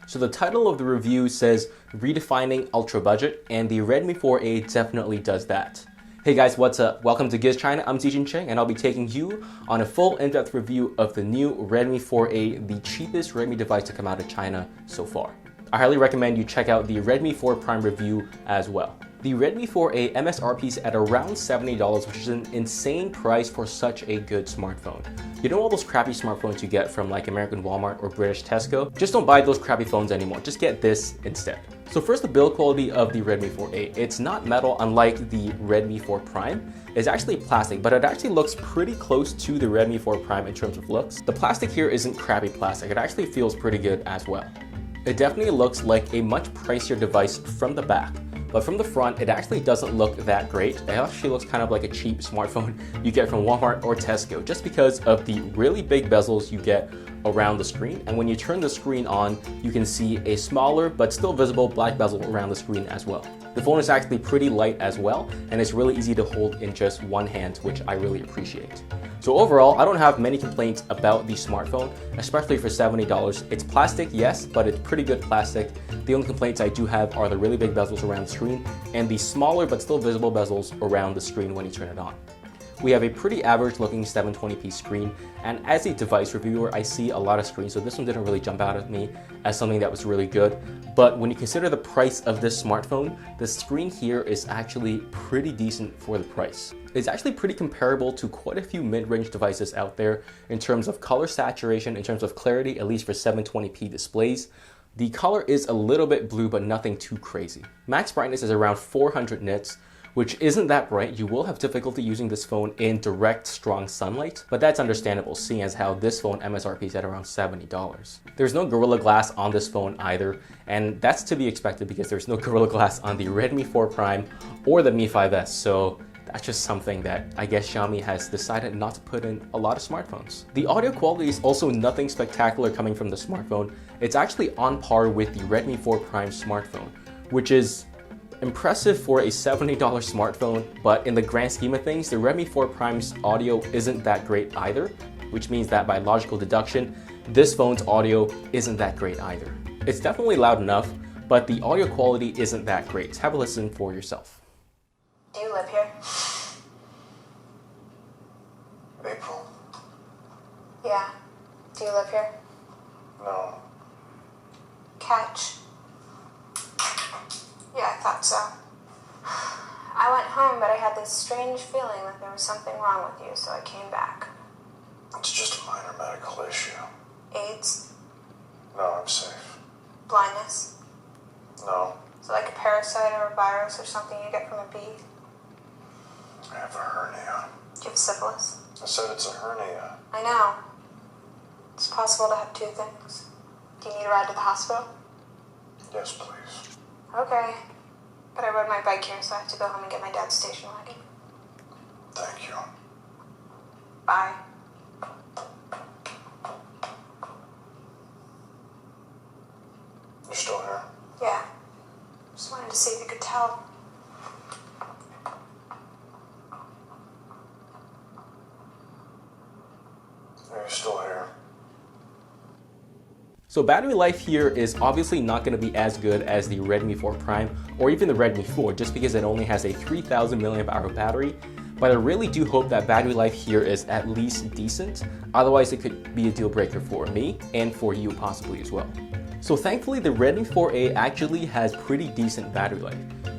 So the title of the review says redefining ultra budget, and the Redmi 4A definitely does that. Hey guys, what's up? Welcome to GizChina. I'm Zi Jin, and I'll be taking you on a full in-depth review of the new Redmi 4A, the cheapest Redmi device to come out of China so far. I highly recommend you check out the Redmi 4 Prime review as well. The Redmi 4A MSRP is at around $70, which is an insane price for such a good smartphone. You know all those crappy smartphones you get from like American Walmart or British Tesco? Just don't buy those crappy phones anymore. Just get this instead. So first, the build quality of the Redmi 4A. It's not metal unlike the Redmi 4 Prime. It's actually plastic, but it actually looks pretty close to the Redmi 4 Prime in terms of looks. The plastic here isn't crappy plastic. It actually feels pretty good as well. It definitely looks like a much pricier device from the back. But from the front, it actually doesn't look that great. It actually looks kind of like a cheap smartphone you get from Walmart or Tesco, just because of the really big bezels you get around the screen. And when you turn the screen on, you can see a smaller but still visible black bezel around the screen as well. The phone is actually pretty light as well, and it's really easy to hold in just one hand, which I really appreciate. So overall, I don't have many complaints about the smartphone, especially for $70. It's plastic, yes, but it's pretty good plastic. The only complaints I do have are the really big bezels around the screen and the smaller but still visible bezels around the screen when you turn it on. We have a pretty average looking 720p screen, and as a device reviewer, I see a lot of screens, so this one didn't really jump out at me as something that was really good. But when you consider the price of this smartphone, the screen here is actually pretty decent for the price. It's actually pretty comparable to quite a few mid-range devices out there in terms of color saturation, in terms of clarity, at least for 720p displays. The color is a little bit blue, but nothing too crazy. Max brightness is around 400 nits, which isn't that bright. You will have difficulty using this phone in direct, strong sunlight, but that's understandable, seeing as how this phone MSRP is at around $70. There's no Gorilla Glass on this phone either, and that's to be expected because there's no Gorilla Glass on the Redmi 4 Prime or the Mi 5S, so that's just something that I guess Xiaomi has decided not to put in a lot of smartphones. The audio quality is also nothing spectacular coming from the smartphone. It's actually on par with the Redmi 4 Prime smartphone, which is impressive for a $70 smartphone, but in the grand scheme of things, the Redmi 4 Prime's audio isn't that great either, which means that by logical deduction, this phone's audio isn't that great either. It's definitely loud enough, but the audio quality isn't that great. Have a listen for yourself. Do you live here? April? Yeah. Do you live here? No. Catch? Yeah, I thought so. I went home, but I had this strange feeling that there was something wrong with you, so I came back. It's just a minor medical issue. AIDS? No, I'm safe. Blindness? No. Is it like a parasite or a virus or something you get from a bee? I have a hernia. Do you have syphilis? I said it's a hernia. I know. It's possible to have two things. Do you need a ride to the hospital? Yes, please. Okay. But I rode my bike here, so I have to go home and get my dad's station wagon. Thank you. Bye. You're still here? Yeah. Just wanted to see if you could tell. Are you still here? So battery life here is obviously not going to be as good as the Redmi 4 Prime or even the Redmi 4, just because it only has a 3000 mAh battery. But I really do hope that battery life here is at least decent. Otherwise, it could be a deal breaker for me and for you possibly as well. So thankfully, the Redmi 4A actually has pretty decent battery life.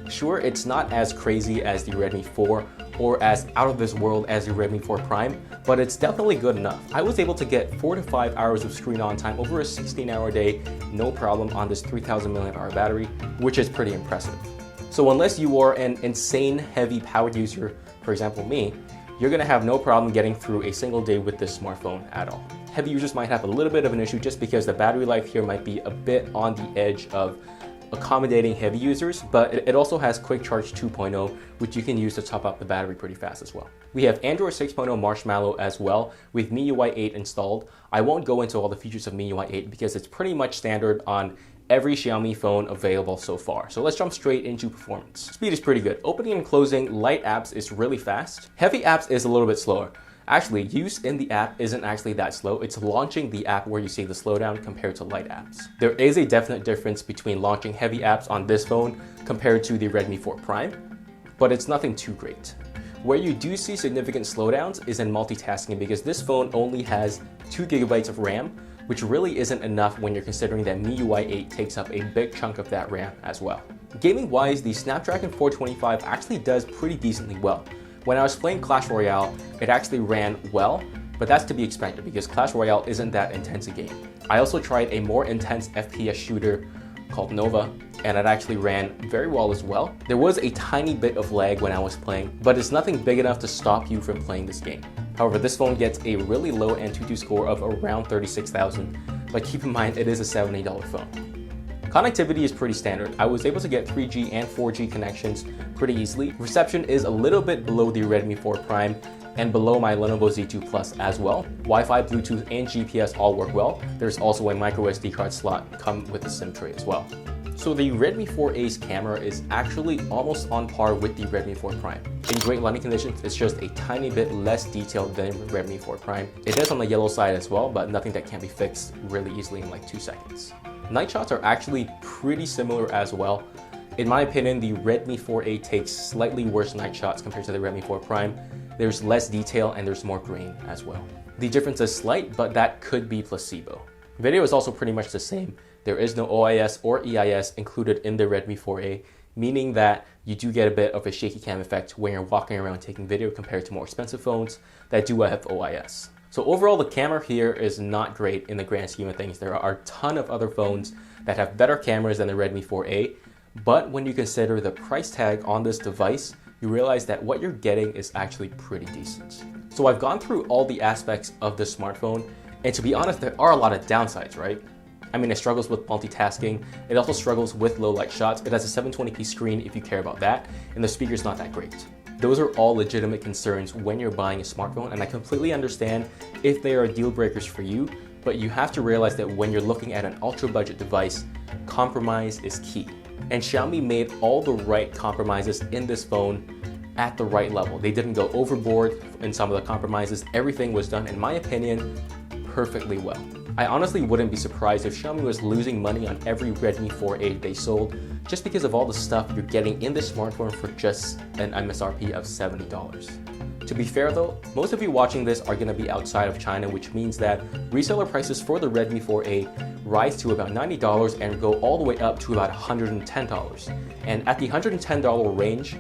Sure, it's not as crazy as the Redmi 4 or as out of this world as the Redmi 4 Prime, but it's definitely good enough. I was able to get 4 to 5 hours of screen on time over a 16-hour day, no problem on this 3000 mAh battery, which is pretty impressive. So unless you are an insane heavy power user, for example me, you're gonna have no problem getting through a single day with this smartphone at all. Heavy users might have a little bit of an issue just because the battery life here might be a bit on the edge of accommodating heavy users, but it also has Quick Charge 2.0, which you can use to top up the battery pretty fast as well. We have Android 6.0 Marshmallow as well with MIUI 8 installed. I won't go into all the features of MIUI 8 because it's pretty much standard on every Xiaomi phone available so far. So let's jump straight into performance. Speed is pretty good. Opening and closing light apps is really fast. Heavy apps is a little bit slower. Actually, use in the app isn't actually that slow. It's launching the app where you see the slowdown compared to light apps. There is a definite difference between launching heavy apps on this phone compared to the Redmi 4 Prime, but it's nothing too great. Where you do see significant slowdowns is in multitasking, because this phone only has 2 GB of RAM, which really isn't enough when you're considering that MIUI 8 takes up a big chunk of that RAM as well. Gaming-wise, the Snapdragon 425 actually does pretty decently well. When I was playing Clash Royale, it actually ran well, but that's to be expected because Clash Royale isn't that intense a game. I also tried a more intense FPS shooter called Nova, and it actually ran very well as well. There was a tiny bit of lag when I was playing, but it's nothing big enough to stop you from playing this game. However, this phone gets a really low Antutu score of around 36,000, but keep in mind it is a $70 phone. Connectivity is pretty standard. I was able to get 3G and 4G connections pretty easily. Reception is a little bit below the Redmi 4 Prime and below my Lenovo Z2 Plus as well. Wi-Fi, Bluetooth, and GPS all work well. There's also a micro SD card slot come with a SIM tray as well. So the Redmi 4A's camera is actually almost on par with the Redmi 4 Prime. In great lighting conditions, it's just a tiny bit less detailed than Redmi 4 Prime. It is on the yellow side as well, but nothing that can't be fixed really easily in like 2 seconds. Night shots are actually pretty similar as well. In my opinion, the Redmi 4A takes slightly worse night shots compared to the Redmi 4 Prime. There's less detail and there's more grain as well. The difference is slight, but that could be placebo. Video is also pretty much the same. There is no OIS or EIS included in the Redmi 4A, meaning that you do get a bit of a shaky cam effect when you're walking around taking video compared to more expensive phones that do have OIS. So overall, the camera here is not great in the grand scheme of things. There are a ton of other phones that have better cameras than the Redmi 4A, but when you consider the price tag on this device, you realize that what you're getting is actually pretty decent. So I've gone through all the aspects of this smartphone, and to be honest, there are a lot of downsides, right? I mean, it struggles with multitasking. It also struggles with low light shots. It has a 720p screen if you care about that, and the speaker's not that great. Those are all legitimate concerns when you're buying a smartphone, and I completely understand if they are deal breakers for you, but you have to realize that when you're looking at an ultra budget device, compromise is key. And Xiaomi made all the right compromises in this phone at the right level. They didn't go overboard in some of the compromises. Everything was done, in my opinion, perfectly well. I honestly wouldn't be surprised if Xiaomi was losing money on every Redmi 4A they sold just because of all the stuff you're getting in this smartphone for just an MSRP of $70. To be fair though, most of you watching this are going to be outside of China, which means that reseller prices for the Redmi 4A rise to about $90 and go all the way up to about $110. And at the $110 range,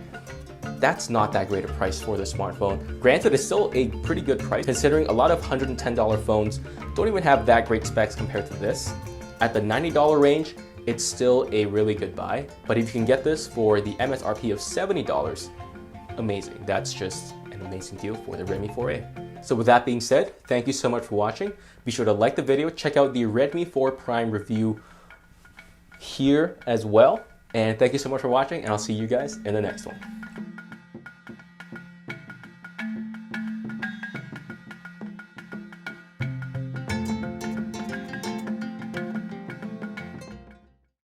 that's not that great a price for this smartphone. Granted, it's still a pretty good price considering a lot of $110 phones don't even have that great specs compared to this. At the $90 range, it's still a really good buy, but if you can get this for the MSRP of $70, amazing. That's just an amazing deal for the Redmi 4A. So with that being said, thank you so much for watching. Be sure to like the video, check out the Redmi 4 Prime review here as well. And thank you so much for watching, and I'll see you guys in the next one.